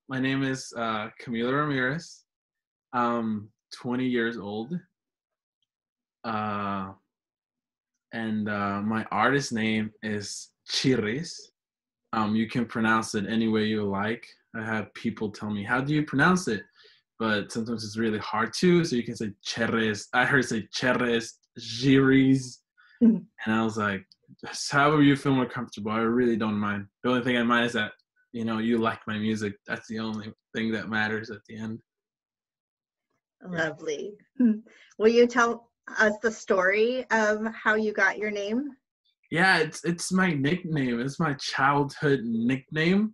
My name is Camilo Ramirez. I'm 20 years old. Uh, and my artist name is Chirriz. You can pronounce it any way you like. I have people tell me, how do you pronounce it? But sometimes it's really hard to, so you can say Chirriz. I heard say Chirriz, Chirriz, and I was like, just however you feel more comfortable. I really don't mind. The only thing I mind is that, you like my music. That's the only thing that matters at the end. Lovely. Will you tell us the story of how you got your name? Yeah, it's my nickname. It's my childhood nickname,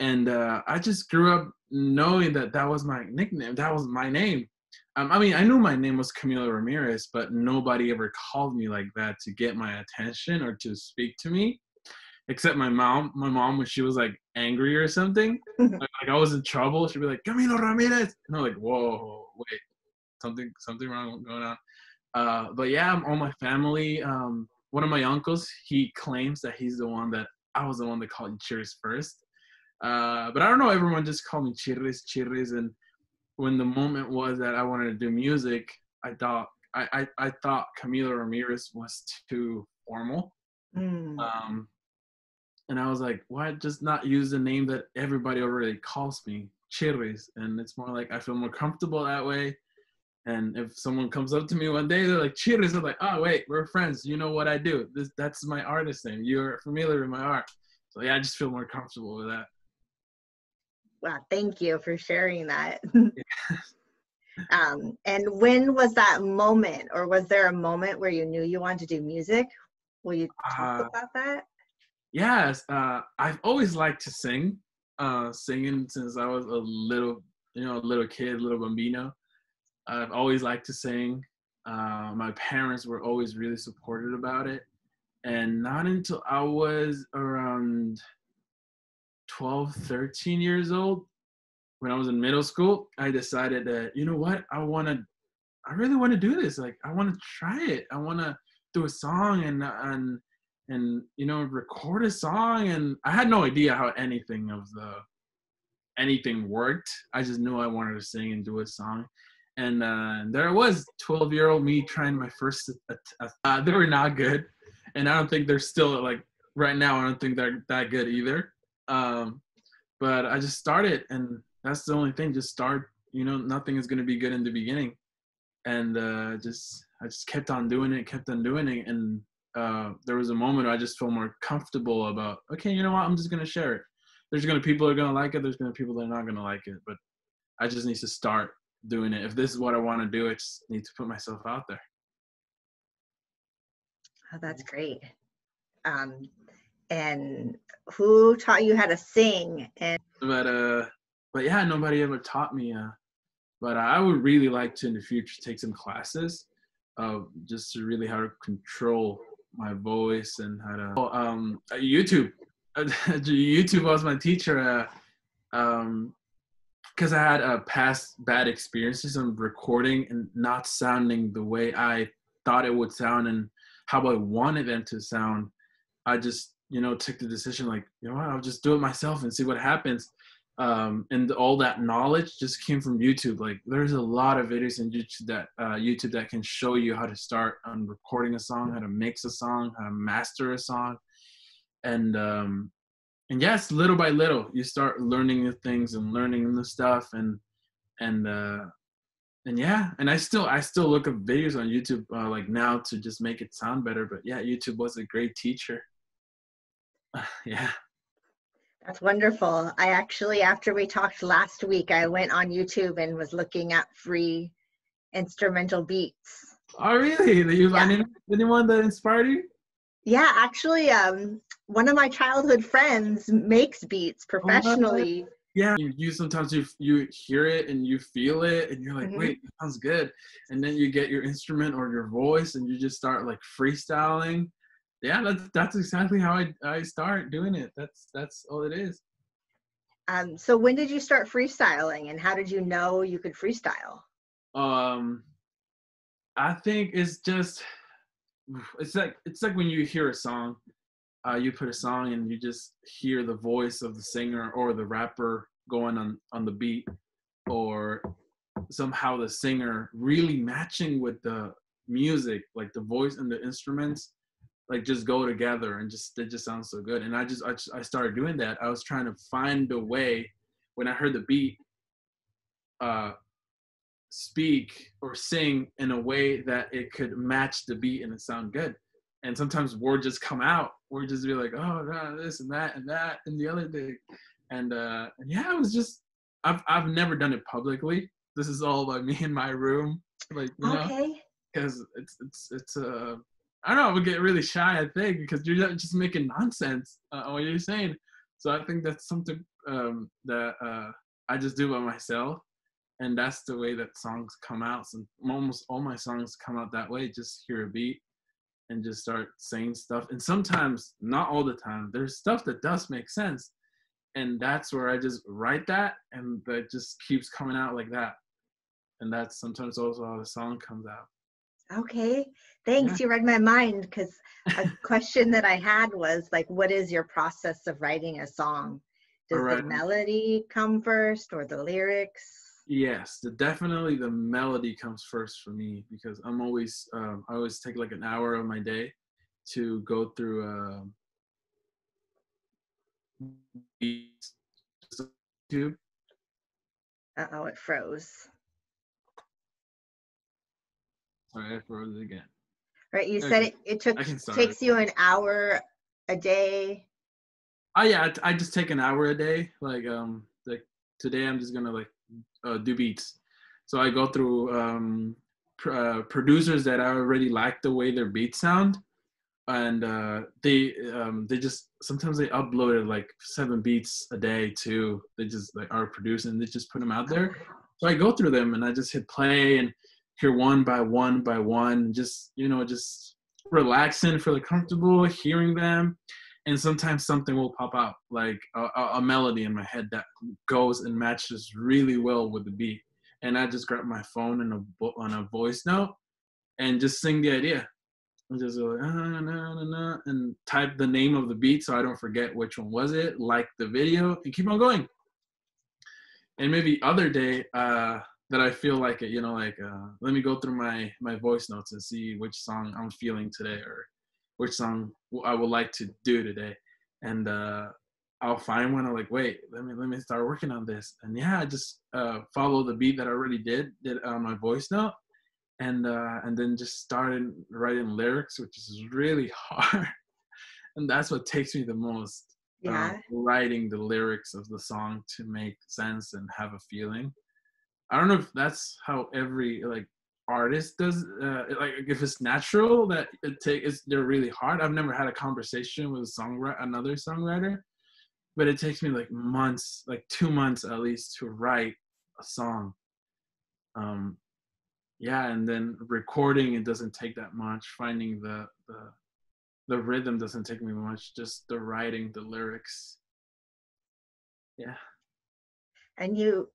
and I just grew up knowing that was my nickname. That was my name. I mean, I knew my name was Camilo Ramirez, but nobody ever called me like that to get my attention or to speak to me, except my mom. My mom, when she was like angry or something, like I was in trouble, she'd be like, Camilo Ramirez, and I'm like, whoa, wait, something wrong going on. But yeah, all my family. One of my uncles, he claims that he's the one that I was the one that called you Chirriz first. But I don't know. Everyone just called me Chirriz. And when the moment was that I wanted to do music, I thought Camilo Ramirez was too formal. Um, and I was like, why just not use the name that everybody already calls me, Chirriz? And it's more like I feel more comfortable that way. And if someone comes up to me one day, they're like, Chirriz, I'm like, oh, wait, we're friends. You know what I do. That's my artist name. You're familiar with my art. So, yeah, I just feel more comfortable with that. Wow, thank you for sharing that. And when was that moment, or was there a moment where you knew you wanted to do music? Will you talk about that? Yes, I've always liked to sing, singing since I was a little kid, little bambino. I've always liked to sing. My parents were always really supportive about it. And not until I was around 12, 13 years old, when I was in middle school, I decided that, you know what, I really want to do this. Like, I want to try it. I want to do a song and record a song. And I had no idea how anything worked. I just knew I wanted to sing and do a song. And there was 12-year-old me trying my first. They were not good, and I don't think they're still like right now. I don't think they're that good either. But I just started, and that's the only thing. Just start. Nothing is gonna be good in the beginning, and I just kept on doing it, and there was a moment I just felt more comfortable about. Okay, you know what? I'm just gonna share it. There's gonna people that are gonna like it. There's gonna people that are not gonna like it, but I just need to start doing it. If this is what I want to do, I just need to put myself out there. Oh, that's great. And who taught you how to sing? But yeah, nobody ever taught me. But I would really like to in the future take some classes, just to really how to control my voice and how to. YouTube. YouTube was my teacher. Because I had past bad experiences on recording and not sounding the way I thought it would sound and how I wanted them to sound. I just, took the decision like, you know what, I'll just do it myself and see what happens. And all that knowledge just came from YouTube. Like, there's a lot of videos on YouTube that can show you how to start on recording a song, how to mix a song, how to master a song. And yes, little by little, you start learning the things and learning the stuff, and yeah, and I still look up videos on YouTube like now to just make it sound better. But yeah, YouTube was a great teacher. Yeah. That's wonderful. I actually, after we talked last week, I went on YouTube and was looking at free instrumental beats. Oh, really? Did you find anyone that inspired you? Yeah, actually, one of my childhood friends makes beats professionally. Yeah, you sometimes you hear it and you feel it and you're like, wait, that sounds good. And then you get your instrument or your voice and you just start like freestyling. Yeah, that's exactly how I start doing it. That's all it is. So when did you start freestyling, and how did you know you could freestyle? I think it's like when you hear a song, you put a song and you just hear the voice of the singer or the rapper going on the beat, or somehow the singer really matching with the music, like the voice and the instruments, like just go together, and just it just sounds so good. And I started doing that. I was trying to find a way when I heard the beat, uh speak or sing in a way that it could match the beat and it sound good. And sometimes words just come out. We're just be like, oh no, this and that and that and the other thing. And yeah, it was just I've never done it publicly. This is all by me in my room, like, Okay. because it's I don't know, I would get really shy, I think, because you're just making nonsense what you're saying. So I think that's something that I just do by myself, and that's the way that songs come out. So almost all my songs come out that way. Just hear a beat and just start saying stuff. And sometimes, not all the time, there's stuff that does make sense, and that's where I just write that, and that just keeps coming out like that. And that's sometimes also how the song comes out. Okay. Yeah. Thanks. You read my mind, because a question that I had was like, what is your process of writing a song? All Does the right. melody come first or the lyrics? Yes, definitely the melody comes first for me, because I always take like an hour of my day to go through beats, YouTube. Uh-oh, it froze. Sorry, I froze it again. Right. You said Okay, it I can start it. takes you an hour a day. Oh yeah, I just take an hour a day. Like today I'm just gonna like do beats. So I go through producers that I already like the way their beats sound, and they just sometimes they uploaded like 7 beats a day too. They just like are producing. They just put them out there. So I go through them and I just hit play and hear one by one by one. Just just relaxing, feel comfortable hearing them. And sometimes something will pop out, like a melody in my head that goes and matches really well with the beat. And I just grab my phone and on a voice note and just sing the idea. And just go like, and type the name of the beat so I don't forget which one was it, like the video, and keep on going. And maybe other day that I feel like it, let me go through my voice notes and see which song I'm feeling today, or which song I would like to do today. And I'll find one. I'm like, wait, let me start working on this. And yeah, I just follow the beat that I already did on my voice note, and then just started writing lyrics, which is really hard. And that's what takes me the most, Yeah. writing the lyrics of the song to make sense and have a feeling. I don't know if that's how every like artist does, like if it's natural that they're really hard. I've never had a conversation with another songwriter, but it takes me like months, like 2 months at least, to write a song. um yeah, and then recording, it doesn't take that much. Finding the rhythm doesn't take me much. Just the writing, the lyrics. Yeah. And you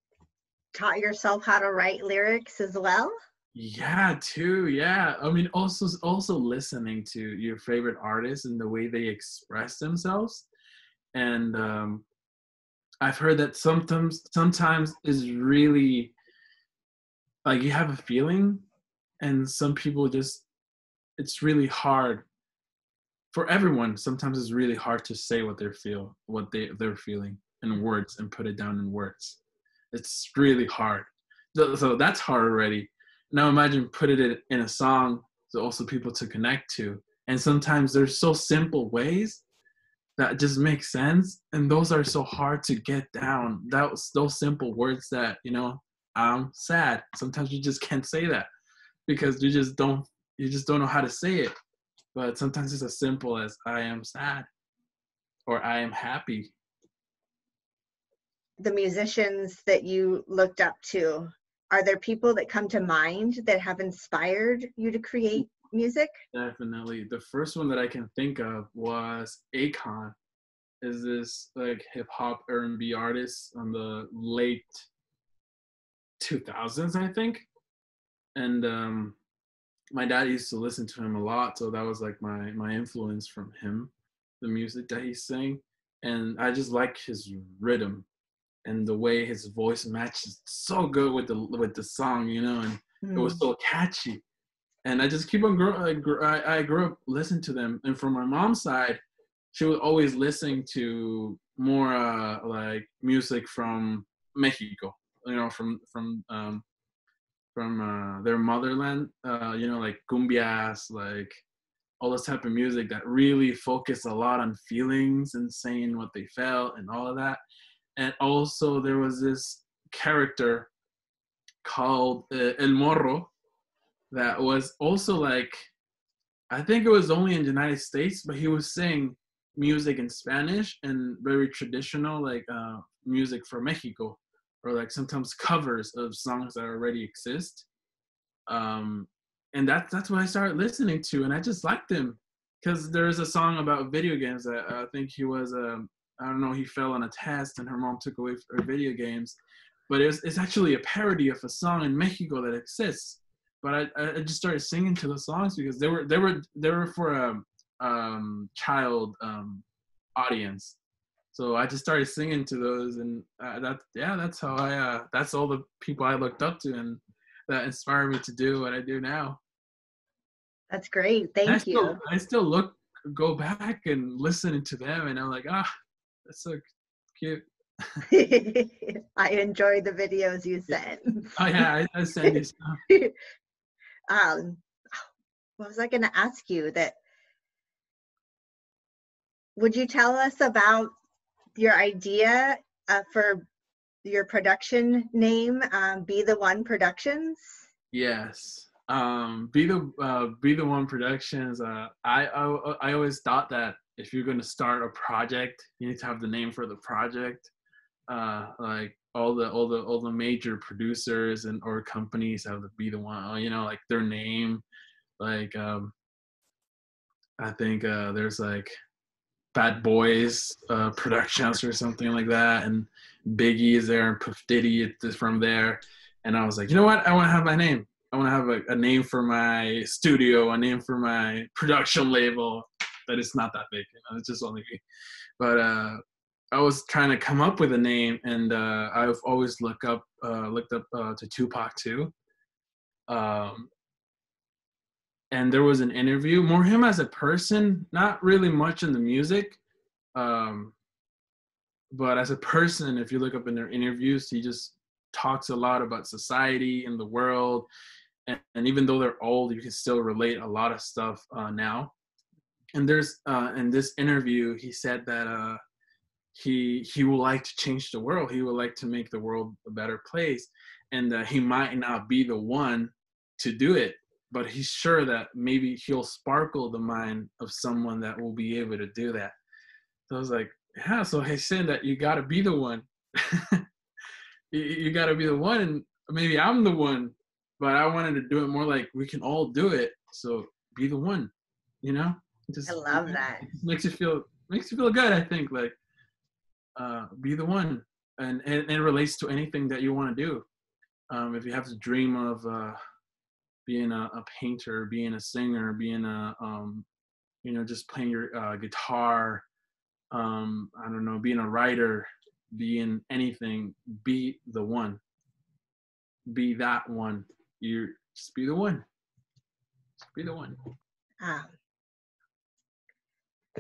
taught yourself how to write lyrics as well? Yeah, too. Yeah. I mean, also listening to your favorite artists and the way they express themselves. And I've heard that sometimes is really like you have a feeling, and some people just it's really hard for everyone. Sometimes it's really hard to say what they're feeling in words and put it down in words. It's really hard. So that's hard already. Now imagine putting it in a song so also people to connect to. And sometimes there's so simple ways that just make sense, and those are so hard to get down. Those simple words that I'm sad. Sometimes you just can't say that because you just don't know how to say it. But sometimes it's as simple as I am sad or I am happy. The musicians that you looked up to, are there people that come to mind that have inspired you to create music? Definitely. The first one that I can think of was Akon. Is this like hip hop R&B artist on the late 2000s, I think. And my dad used to listen to him a lot, so that was like my influence from him, the music that he sang. And I just like his rhythm. and the way his voice matches so good with the song, you know, and it was so catchy. And I just keep on growing. I grew up listening to them, and from my mom's side, she was always listening to more like music from Mexico, you know, from their motherland, you know, like cumbias, like all this type of music that really focused a lot on feelings and saying what they felt and all of that. And also there was this character called El Morro that was also like, I think it was only in the United States, but he was saying music in Spanish and very traditional, like music for Mexico, or like sometimes covers of songs that already exist. And that's what I started listening to, and I just liked him because there is a song about video games that I think he was I don't know, he fell on a test and her mom took away her video games, but it's actually a parody of a song in Mexico that exists. But I just started singing to the songs because they were for a child audience. So I just started singing to those, and that's how that's all the people I looked up to, and that inspired me to do what I do now. That's great. Thank you. I still go back and listen to them, and I'm like, that's so cute. I enjoy the videos you send. Oh yeah, I send you stuff. What was I going to ask you? That would you tell us about your idea for your production name, Be the One Productions? Yes. Be the One Productions. I always thought that if you're going to start a project, you need to have the name for the project. Like all the major producers and or companies have to be the one, you know, like their name. Like I think there's like Bad Boys Productions or something like that, and Biggie is there and Puff Diddy is from there. And I was like, you know what? I want to have my name. I want to have a name for my studio, a name for my production label. But it's not that big, you know, it's just only me. But I was trying to come up with a name, and I've always looked up to Tupac too. And there was an interview, more him as a person, not really much in the music, but as a person, if you look up in their interviews, he just talks a lot about society and the world. And even though they're old, you can still relate a lot of stuff now. And there's in this interview, he said that he would like to change the world. He would like to make the world a better place, and he might not be the one to do it, but he's sure that maybe he'll sparkle the mind of someone that will be able to do that. So I was like, yeah, so he's saying that you got to be the one. you got to be the one, and maybe I'm the one, but I wanted to do it more like we can all do it. So be the one, you know? I love that. It makes you feel good, I think, like be the one. And it relates to anything that you want to do. If you have to dream of being a painter, being a singer, being a you know, just playing your guitar, I don't know, being a writer, being anything, be the one, be that one. You just be the one. Just be the one.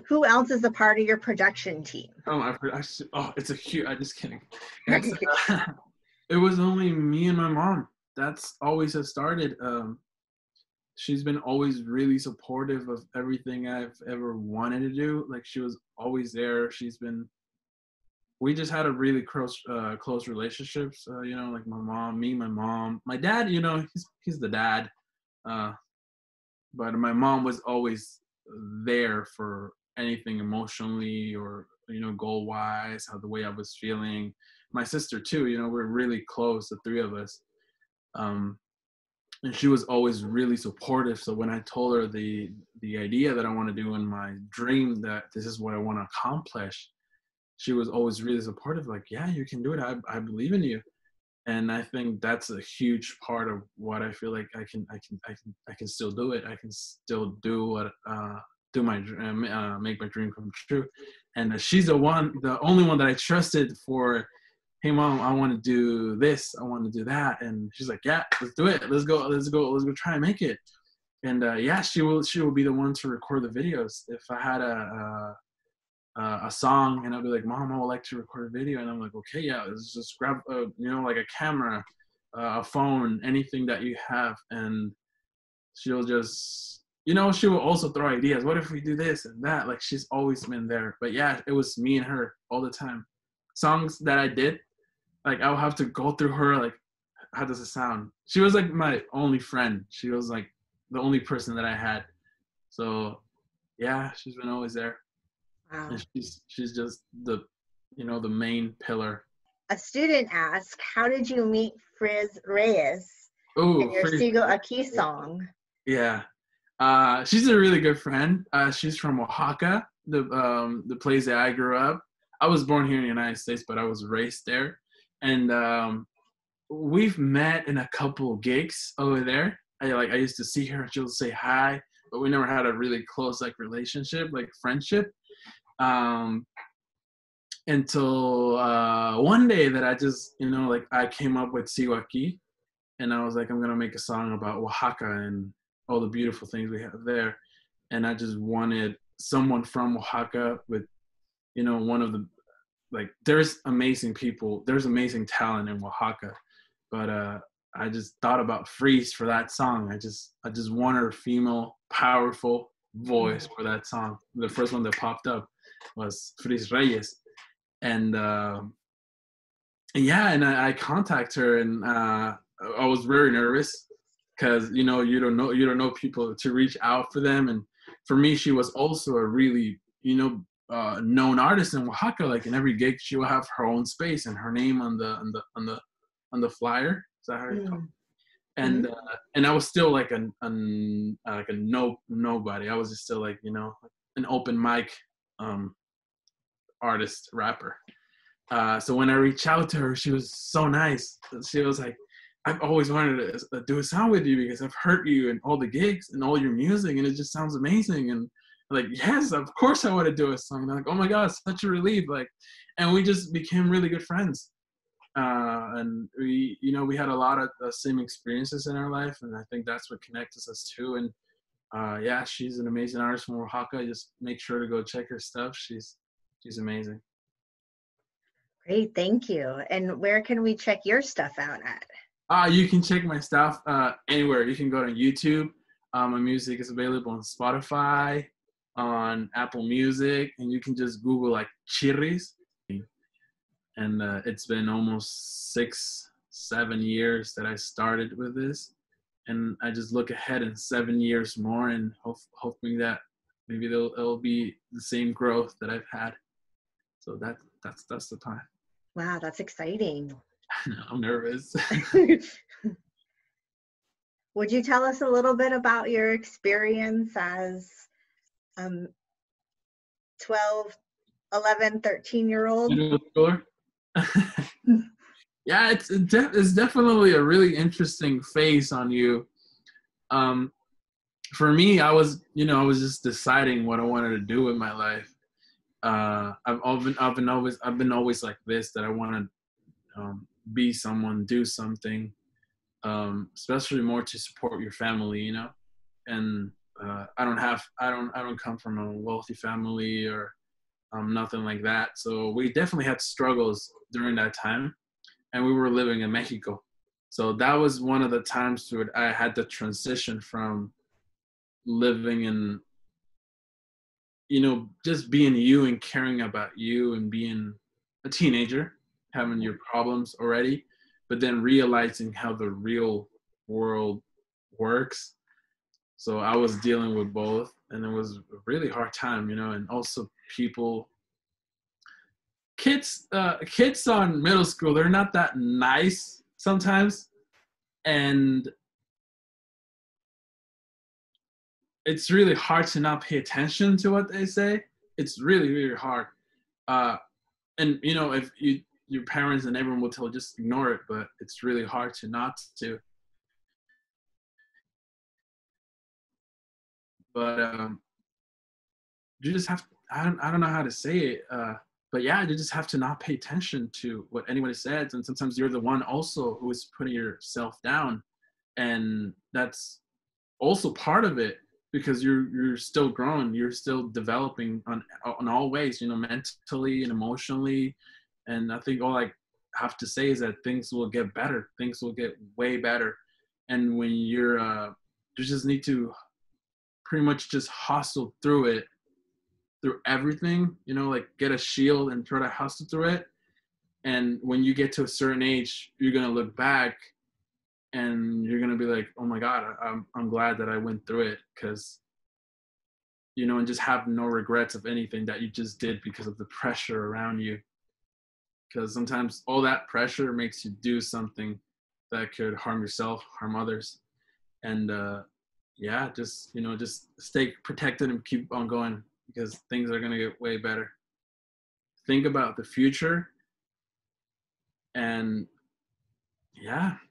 Who else is a part of your production team? It's a huge. I'm just kidding. It was only me and my mom. That's always has started. She's been always really supportive of everything I've ever wanted to do. Like, she was always there. We just had a really close relationships. You know, like my mom, my dad. You know, he's the dad. But my mom was always there for anything emotionally or, you know, goal wise, how the way I was feeling. My sister too, you know, we're really close, the three of us. And she was always really supportive. So when I told her the idea that I want to do in my dream, that this is what I want to accomplish, she was always really supportive. Like, yeah, you can do it. I believe in you. And I think that's a huge part of what I feel like I can still do it. I can still do what make my dream come true. And she's the only one that I trusted for hey mom, I want to do this, I want to do that, and she's like, yeah, let's do it, let's go try and make it. And yeah, she will be the one to record the videos. If I had a song and I'll be like, mom, I would like to record a video, and I'm like, okay, yeah, let's just grab like a camera, a phone, anything that you have, and she'll just, she will also throw ideas. What if we do this and that? Like, she's always been there. But yeah, it was me and her all the time. Songs that I did, like, I would have to go through her, like, how does it sound? She was like my only friend. She was like the only person that I had. So yeah, she's been always there. Wow. And she's just the main pillar. A student asked, how did you meet Chirriz Reyes Oh, in your Sigo Aquí song? Yeah. She's a really good friend. She's from Oaxaca, the place that I grew up. I was born here in the United States, but I was raised there. And we've met in a couple of gigs over there. I used to see her, she'll say hi, but we never had a really close like relationship, like friendship. Until one day that I just, like, I came up with Siwaki, and I was like, I'm gonna make a song about Oaxaca and all the beautiful things we have there. And I just wanted someone from Oaxaca with, one of the, like, there's amazing people, there's amazing talent in Oaxaca, but I just thought about Freeze for that song. I just wanted a female, powerful voice for that song. The first one that popped up was Freeze Reyes, and yeah, and I contact her, and I was very nervous because you don't know people to reach out for them, and for me, she was also a really known artist in Oaxaca. Like, in every gig, she will have her own space and her name on the flyer. Is that how you call it? And and I was still like a nobody. I was just still like an open mic artist rapper. So when I reached out to her, she was so nice. She was like, I've always wanted to do a song with you because I've heard you in all the gigs and all your music, and it just sounds amazing. And I'm like, yes, of course I want to do a song. And I'm like, oh my God, such a relief. Like, and we just became really good friends. And we had a lot of the same experiences in our life, and I think that's what connects us too. And yeah, she's an amazing artist from Oaxaca. Just make sure to go check her stuff. She's amazing. Great, thank you. And where can we check your stuff out at? You can check my stuff anywhere. You can go to YouTube. My music is available on Spotify, on Apple Music, and you can just Google like Chirriz. And it's been almost 6-7 years that I started with this, and I just look ahead in 7 years more, and hoping that maybe it'll be the same growth that I've had. So that's the plan. Wow, that's exciting. I'm nervous. Would you tell us a little bit about your experience as 12, 11, 13-year-old? Yeah, it's definitely a really interesting phase on you. For me, I was just deciding what I wanted to do with my life. I've been always like this, that I want to be someone, do something, especially more to support your family, and I don't come from a wealthy family or nothing like that. So we definitely had struggles during that time, and we were living in Mexico. So that was one of the times where I had to transition from living in, just being you and caring about you and being a teenager, having your problems already, but then realizing how the real world works. So I was dealing with both, and it was a really hard time, and also kids on middle school, they're not that nice sometimes, and it's really hard to not pay attention to what they say. It's really, really hard. And if your parents and everyone will tell you, just ignore it, but it's really hard to not to. But you just have to, I don't know how to say it. but yeah, you just have to not pay attention to what anybody says. And sometimes you're the one also who is putting yourself down. And that's also part of it, because you're still growing, you're still developing on all ways, mentally and emotionally. And I think all I have to say is that things will get better. Things will get way better. And when you just need to pretty much just hustle through it, through everything, like get a shield and try to hustle through it. And when you get to a certain age, you're going to look back and you're going to be like, oh my God, I'm glad that I went through it. Because, and just have no regrets of anything that you just did because of the pressure around you. Because sometimes all that pressure makes you do something that could harm yourself, harm others. And just stay protected and keep on going, because things are going to get way better. Think about the future. And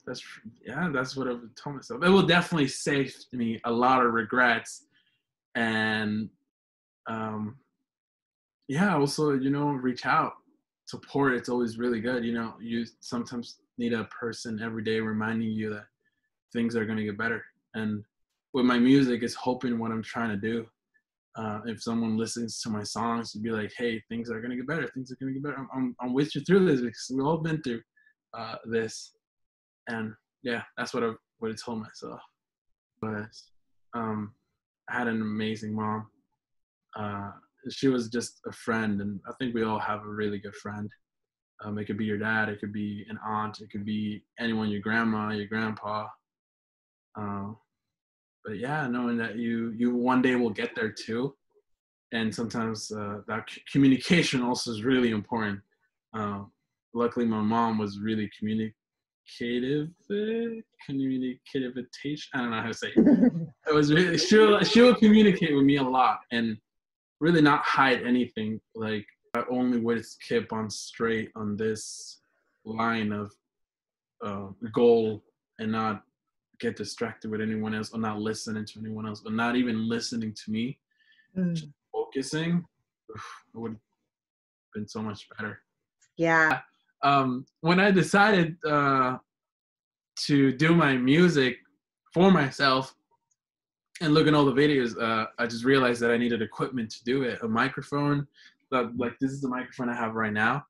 that's what I've told myself. It will definitely save me a lot of regrets. And also, reach out, support. It's always really good. You sometimes need a person every day reminding you that things are going to get better. And with my music, it's hoping what I'm trying to do. If someone listens to my songs, to be like, hey, things are going to get better. Things are going to get better. I'm with you through this, because we've all been through this. And that's what I told myself. But I had an amazing mom. She was just a friend, and I think we all have a really good friend. It could be your dad, it could be an aunt, it could be anyone, your grandma, your grandpa. But knowing that you one day will get there too. And sometimes that communication also is really important. Luckily, my mom was really communicative. I don't know how to say it. It was really, she'll communicate with me a lot and really not hide anything. Like, I only would keep on straight on this line of goal, and not get distracted with anyone else, or not listening to anyone else, or not even listening to me. Just focusing, it would have been so much better. Yeah. When I decided to do my music for myself and look at all the videos, I just realized that I needed equipment to do it. A microphone, like this is the microphone I have right now.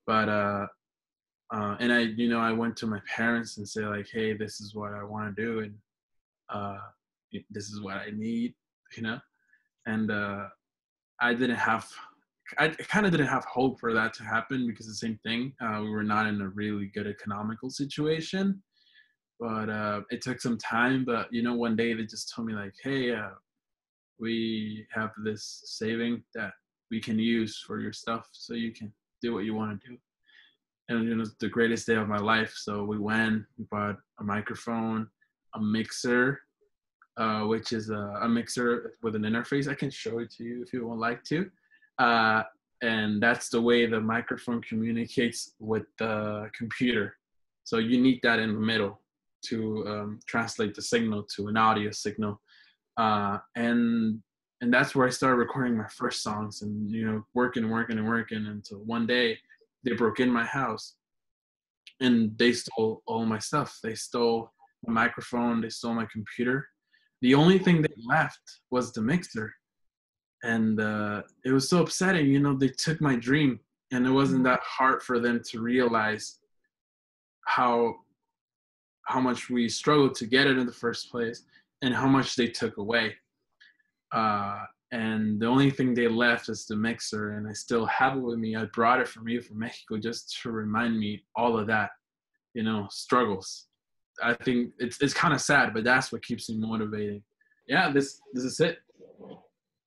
But and I went to my parents and say like, hey, this is what I want to do, and this is what I need, and I kind of didn't have hope for that to happen, because the same thing, we were not in a really good economical situation. But it took some time. But one day they just told me like, hey, we have this saving that we can use for your stuff, so you can do what you want to do. And it was the greatest day of my life. So we bought a microphone, a mixer, which is a mixer with an interface. I can show it to you if you would like to. And that's the way the microphone communicates with the computer. So you need that in the middle to translate the signal to an audio signal. And that's where I started recording my first songs, and working until one day they broke in my house and they stole all my stuff. They stole my microphone, they stole my computer. The only thing they left was the mixer. And it was so upsetting. They took my dream, and it wasn't that hard for them to realize how much we struggled to get it in the first place, and how much they took away. And the only thing they left is the mixer, and I still have it with me. I brought it from Mexico, just to remind me all of that, struggles. I think it's kind of sad, but that's what keeps me motivated. Yeah, this is it.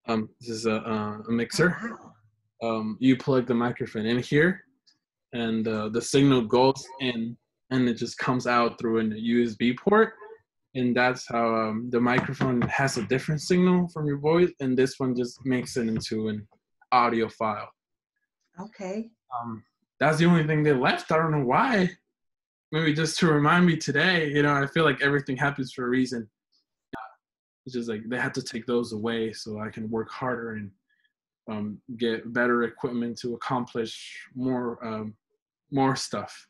This is a mixer. You plug the microphone in here, and the signal goes in, and it just comes out through a USB port. And that's how the microphone has a different signal from your voice, and this one just makes it into an audio file. Okay. That's the only thing they left. I don't know why. Maybe just to remind me today. I feel like everything happens for a reason. It's just like they had to take those away so I can work harder and get better equipment to accomplish more stuff.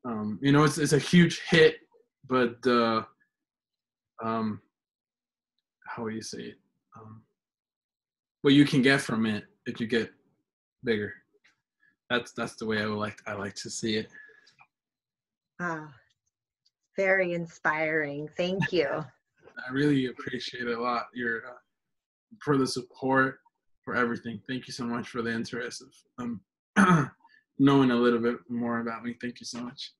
It's a huge hit, but how would you say it? What you can get from it if you get bigger. That's the way I like to see it. Ah, very inspiring. Thank you. I really appreciate it a lot. For the support, for everything. Thank you so much for the interest of knowing a little bit more about me. Thank you so much.